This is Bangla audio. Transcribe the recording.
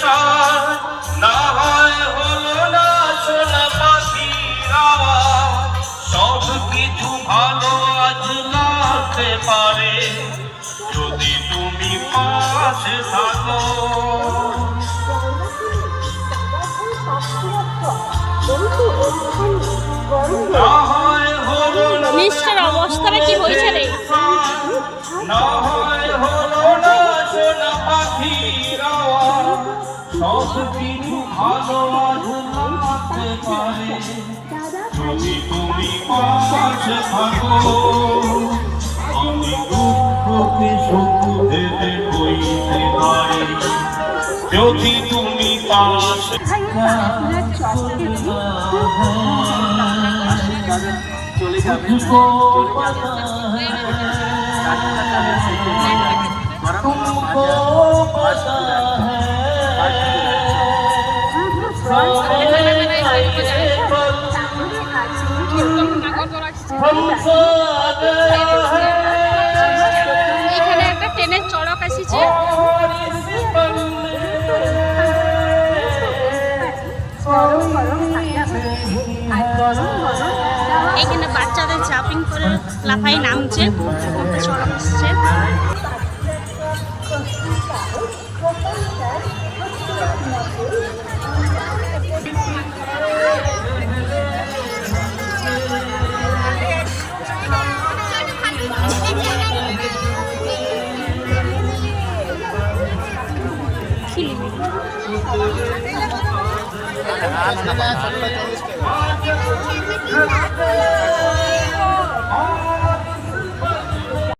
সার না হয় হলো না সোনা পাখিরা সব কিছু ভালো আজ লাগতে পারে যদি তুমি পাশে থাকো মিষ্টার অবস্থাটা কি হয়েছে রে? না হয় হলো না সোনা পাখিরা সব কিছু ভালো আজ লাগতে পারে যদি তুমি পাশে থাকো আমি দুঃখকে সুখ ভেবে বইতে পারি যদি তুমি পাশে চলে যাবে तुमको पता है এখানে একটা ট্রেনের চড়ক আসছে এখানে বাচ্চাদের জাম্পিং করে লাফাই নামছে চড়ক আসছে না